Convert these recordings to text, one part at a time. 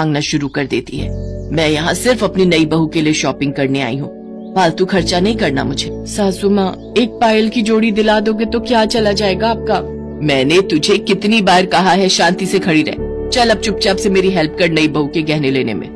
मांगना शुरू कर देती है। मैं यहाँ सिर्फ अपनी नई बहू के लिए शॉपिंग करने आई हूँ, फालतू खर्चा नहीं करना मुझे। सासू माँ, एक पायल की जोड़ी दिला दोगे तो क्या चला जाएगा आपका? मैंने तुझे कितनी बार कहा है शांति से खड़ी रह। चल अब चुपचाप से मेरी हेल्प कर नई बहू के गहने लेने में।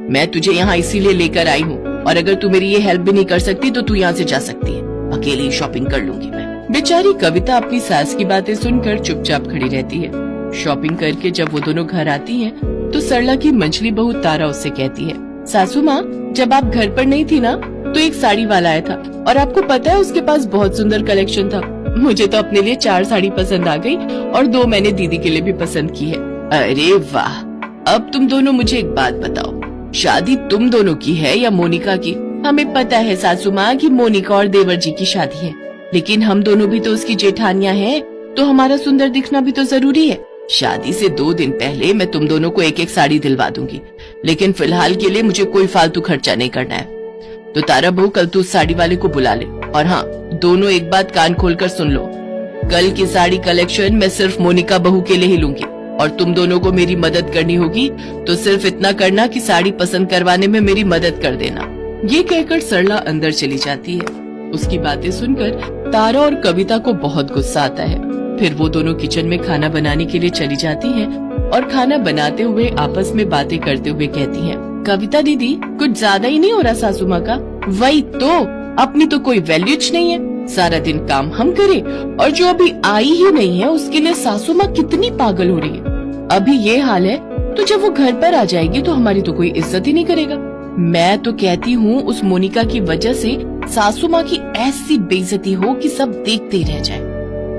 मैं तुझे यहाँ इसीलिए लेकर आई हूँ, और अगर तू मेरी ये हेल्प भी नहीं कर सकती तो तू यहाँ से जा सकती है। अकेली शॉपिंग कर लूंगी मैं। बेचारी कविता अपनी सास की बातें सुनकर चुपचाप खड़ी रहती है। शॉपिंग करके जब वो दोनों घर आती हैं, तो सरला की मंझली बहू तारा उससे कहती है, सासू माँ, जब आप घर पर नहीं थी ना तो एक साड़ी वाला आया था, और आपको पता है उसके पास बहुत सुंदर कलेक्शन था। मुझे तो अपने लिए 4 साड़ी पसंद आ गई और 2 मैंने दीदी के लिए भी पसंद की है। अरे वाह! अब तुम दोनों मुझे एक बात बताओ, शादी तुम दोनों की है या मोनिका की? हमें पता है सासू माँ कि मोनिका और देवर जी की शादी है, लेकिन हम दोनों भी तो उसकी जेठानियाँ हैं, तो हमारा सुंदर दिखना भी तो जरूरी है। शादी से 2 दिन पहले मैं तुम दोनों को एक एक साड़ी दिलवा दूंगी, लेकिन फिलहाल के लिए मुझे कोई फालतू खर्चा नहीं करना है। तो तारा बहू, कल तू उस साड़ी वाले को बुला ले, और हाँ, दोनों एक बात कान खोलकर सुन लो, कल की साड़ी कलेक्शन मैं सिर्फ मोनिका बहू के लिए ही लूंगी, और तुम दोनों को मेरी मदद करनी होगी तो सिर्फ इतना करना कि साड़ी पसंद करवाने में मेरी मदद कर देना। ये कहकर सरला अंदर चली जाती है। उसकी बातें सुनकर तारा और कविता को बहुत गुस्सा आता है। फिर वो दोनों किचन में खाना बनाने के लिए चली जाती हैं और खाना बनाते हुए आपस में बातें करते हुए कहती हैं, कविता दीदी, कुछ ज्यादा ही नहीं हो रहा सासू माँ का? वही तो, अपनी तो कोई वैल्यूज नहीं है। सारा दिन काम हम करें और जो अभी आई ही नहीं है उसके लिए सासू माँ कितनी पागल हो रही है। अभी ये हाल है तो जब वो घर पर आ जाएगी तो हमारी तो कोई इज्जत ही नहीं करेगा। मैं तो कहती हूँ उस मोनिका की वजह से सासू माँ की ऐसी बेइज्जती हो कि सब देखते ही रह जाए,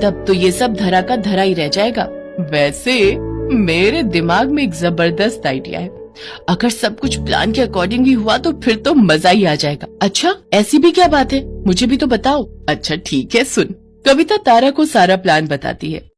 तब तो ये सब धरा का धरा ही रह जाएगा। वैसे मेरे दिमाग में एक जबरदस्त आइडिया है, अगर सब कुछ प्लान के अकॉर्डिंग ही हुआ तो फिर तो मजा ही आ जाएगा। अच्छा, ऐसी भी क्या बात है, मुझे भी तो बताओ। अच्छा ठीक है, सुन। कविता तारा को सारा प्लान बताती है